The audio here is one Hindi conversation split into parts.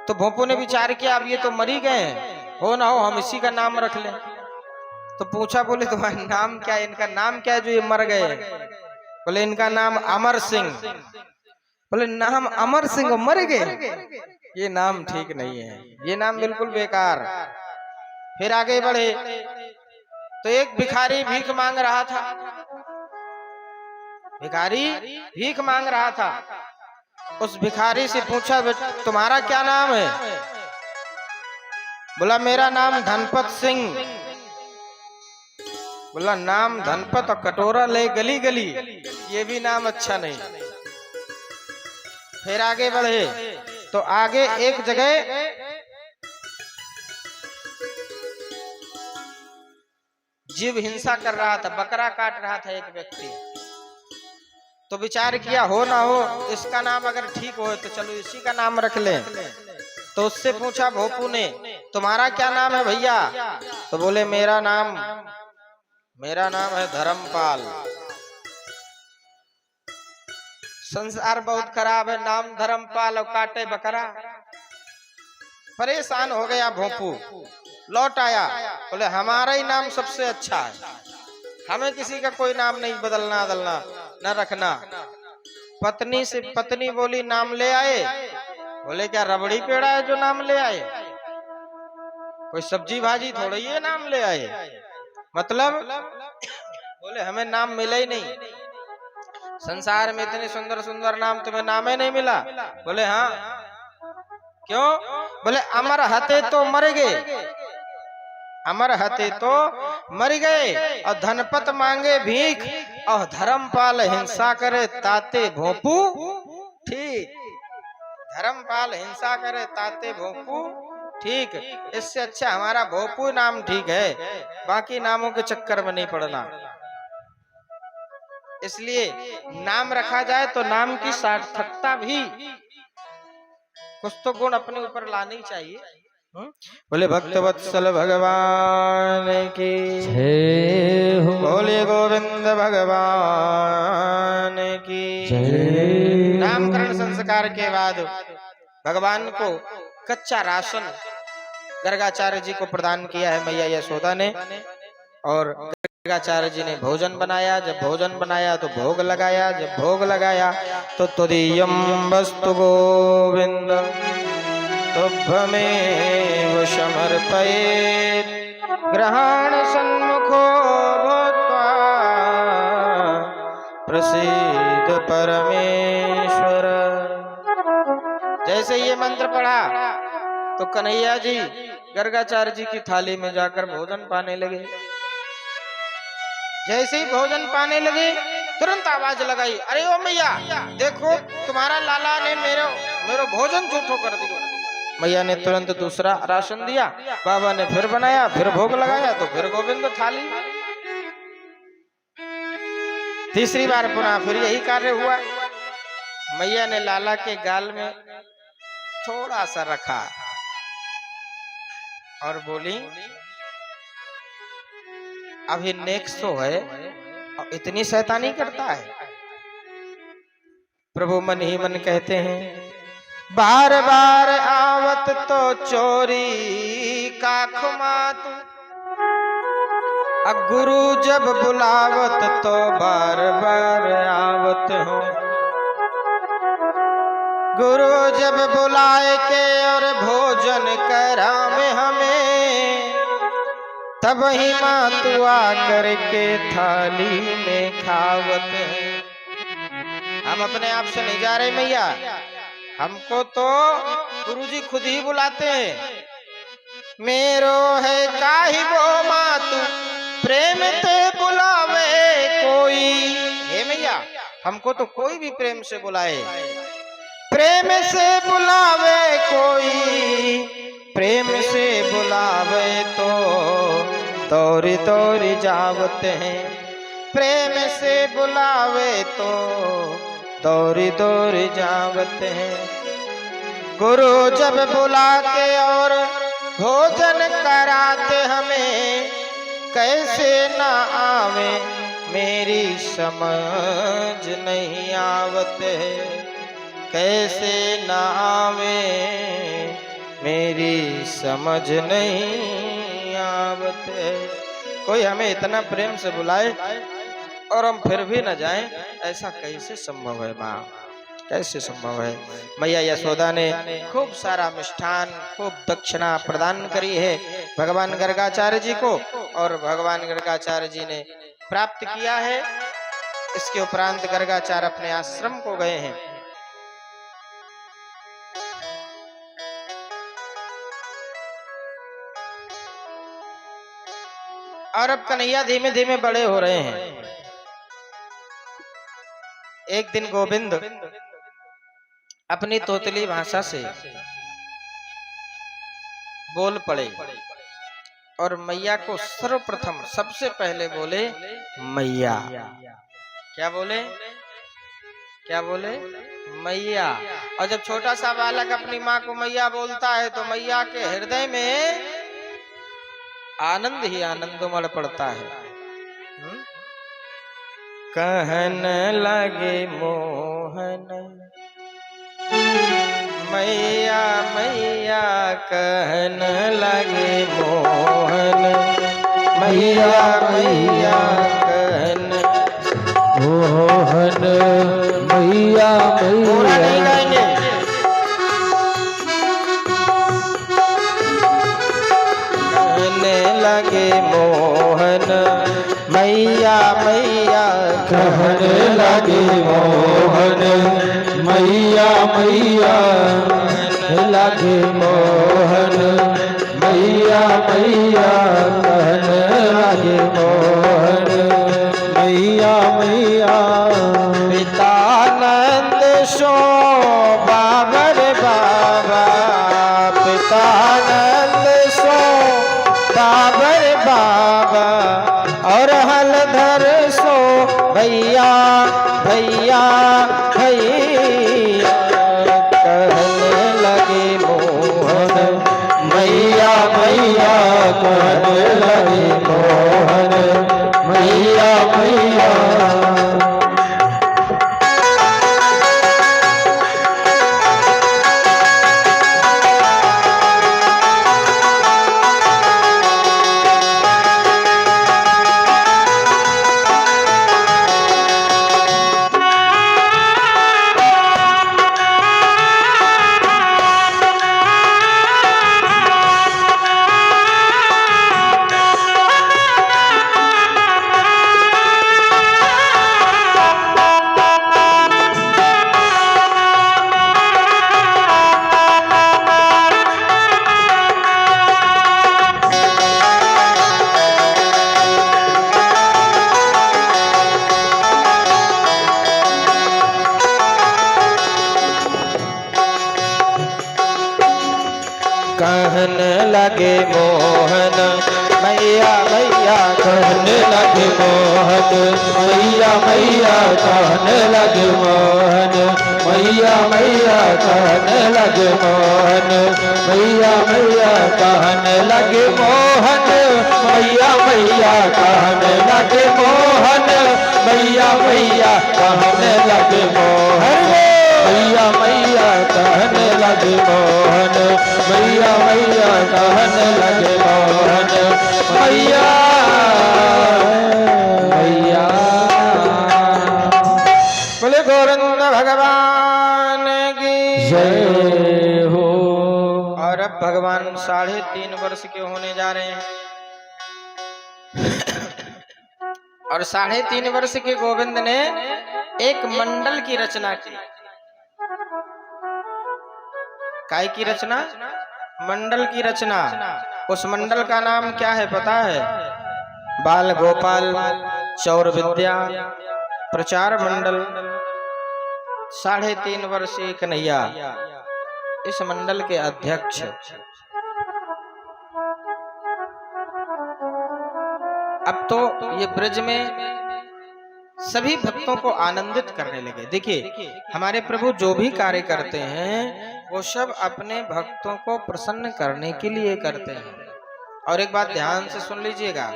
तो भोपू ने विचार किया अब ये तो मरी गए हैं, हो ना हो हम इसी का नाम रख लें। तो पूछा, बोले तुम्हारा नाम क्या है, इनका नाम क्या है जो ये मर गए? बोले इनका नाम अमर सिंह। बोले नाम अमर सिंह मर गए, ये नाम ठीक नहीं है, ये नाम बिल्कुल बेकार। फिर आगे बढ़े तो एक भिखारी भीख मांग रहा था। भिखारी भीख मांग रहा था। उस भिखारी से पूछा, तुम्हारा क्या नाम है? बोला मेरा नाम धनपत सिंह। बोला नाम धनपत और कटोरा ले गली गली, ये भी नाम अच्छा नहीं। फिर आगे बढ़े तो आगे एक जगह जीव हिंसा कर रहा था, बकरा काट रहा था एक व्यक्ति। तो विचार किया हो ना हो इसका नाम अगर ठीक हो तो चलो इसी का नाम रख लें। तो उससे पूछा भोपू ने, तुम्हारा क्या नाम है भैया? तो बोले मेरा नाम है धर्मपाल। संसार बहुत खराब है, नाम धर्मपाल और काटे बकरा। परेशान हो गया भोपू, लौट आया। बोले हमारा ही नाम सबसे अच्छा है, हमें किसी का कोई नाम नहीं बदलना न रखना। पत्नी से पत्नी बोली नाम ले आए? बोले क्या रबड़ी पेड़ा है जो नाम ले आए? कोई सब्जी भाजी थोड़ी है नाम ले आए, मतलब बोले हमें नाम मिला ही नहीं। संसार में इतने सुंदर सुंदर नाम, तुम्हें नाम ही नहीं मिला? बोले हाँ। क्यों? बोले अमर हते तो मर गए, अमर हते तो मर गए, और धनपत मांगे भीख, और धर्मपाल हिंसा करे ताते भोपू ठीक। धर्मपाल हिंसा करे ताते भोपू ठीक, इससे अच्छा हमारा भोपू नाम ठीक है, बाकी नामों के चक्कर में नहीं पड़ना। इसलिए नाम रखा जाए तो नाम की सार्थकता भी कुछ तो गुण अपने ऊपर लानी चाहिए। बोले भक्त वत्सल भगवान की जय हो, बोले गोविंद भगवान की जय। नामकरण संस्कार के बाद भगवान को कच्चा राशन गर्गाचार्य जी को प्रदान किया है मैया यशोदा ने, और गर्गाचार्य जी ने भोजन बनाया। जब भोजन बनाया तो भोग लगाया, जब भोग लगाया तो तुदीयम वस्तु गोविंद तुभ्यमेव समर्पयेत् ग्रहण सन्मुखो भूत्वा प्रसीद परमेश्वर। जैसे ये मंत्र पढ़ा तो कन्हैया जी गर्गाचार्य जी की थाली में जाकर भोजन पाने लगे। जैसे ही भोजन पाने लगे तुरंत आवाज लगाई, अरे ओ मैया देखो तुम्हारा लाला ने मेरा भोजन झूठो कर दिया। मैया ने तुरंत दूसरा राशन दिया, बाबा ने फिर बनाया, फिर भोग लगाया तो फिर गोविंद थाली। तीसरी बार पुनः फिर यही कार्य हुआ। मैया ने लाला के गाल में थोड़ा सा रखा और बोली अभी नेक्स्ट है और इतनी शैतानी करता है। प्रभु मन ही मन कहते हैं, बार बार आवत तो चोरी का खुमात, गुरु जब बुलावत तो बार बार आवत हो। गुरु जब बुलाए के और भोजन करावे हमें, तब ही मातु आकर के थाली में खावत है। हम अपने आप से नहीं जा रहे मैया, हमको तो गुरुजी खुद ही बुलाते हैं। मेरो है काहि वो मातु प्रेम ते बुलावे कोई। हे मैया हमको तो कोई भी प्रेम से बुलाए, प्रेम से बुलावे कोई, प्रेम से बुलावे तो तोरी तोरी जावत हैं। प्रेम से बुलावे तो दौरी दौरी जावत हैं। गुरु जब बुला के और भोजन कराते हमें, कैसे न आवे मेरी समझ नहीं आवत है। कैसे न आवे मेरी समझ नहीं आवत है। कोई हमें इतना प्रेम से बुलाए और हम फिर भी न जाएं, ऐसा कैसे संभव है माँ, कैसे संभव है। मैया यशोदा ने खूब सारा मिष्ठान, खूब दक्षिणा प्रदान करी है भगवान गर्गाचार्य जी को, और भगवान गर्गाचार्य जी ने प्राप्त किया है। इसके उपरांत गर्गाचार्य अपने आश्रम को गए हैं। और अब कन्हैया धीमे धीमे बड़े हो रहे हैं। एक दिन गोविंद अपनी तोतली भाषा से बोल पड़े और मैया को सर्वप्रथम सबसे पहले बोले मैया। क्या बोले, क्या बोले, मैया। और जब छोटा सा बालक अपनी माँ को मैया बोलता है तो मैया के हृदय में आनंद ही आनंदमय पड़ता है। कहन लगे मोहन मैया मैया, कहन लगे मोहन मैया मैया, कहन मोहन मैया पूरा नहीं गाएंगे। कहने लगे मोहन मैया मैया, कहने लगे मोहन मैया मैया, लगे मोहन मैया मैया, कहने लगे मोहन मैया मैया। पितानंद सो बाबर बाबा, पितानंद सो बाबर बाबा, और हलधर सो भैया भैया भैया, कहने लगे मोहन मैया मैया, कहने लगे मोहन मैया मैया। कहने लगे मोहन मैया मैया, कहने लगे मोहन मैया मैया, कहने लगे मोहन मैया मैया, कहने लगे मोहन मैया मैया, कहने लगे मोहन मैया मैया, कहने लगे मोहन मैया मैया, कहने लगे मोहन मैया मैया, कहने लगे मोहन मैया मैया, कहने लगे मोहन मैया मैया। बोले गोविंद भगवान की जय हो। और अब भगवान 3.5 वर्ष के होने जा रहे हैं। और 3.5 वर्ष के गोविंद ने एक मंडल की रचना की। काय की रचना? मंडल की रचना। उस मंडल का नाम क्या है पता है? बाल गोपाल चौर विद्या प्रचार मंडल। 3.5 वर्षीय कन्हैया इस मंडल के अध्यक्ष। अब तो ये ब्रज में सभी भक्तों को आनंदित करने लगे। देखिए हमारे प्रभु जो भी कार्य करते हैं वो सब अपने भक्तों को प्रसन्न करने के लिए करते हैं। और एक बात ध्यान से सुन लीजिएगा,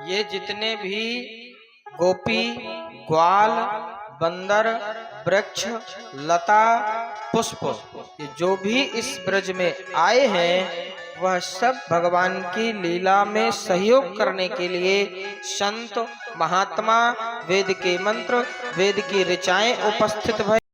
ये जितने भी गोपी ग्वाल बंदर वृक्ष लता पुष्प, ये जो भी इस ब्रज में आए हैं वह सब भगवान की लीला में सहयोग करने के लिए संत महात्मा, वेद के मंत्र, वेद की ऋचाएं उपस्थित भय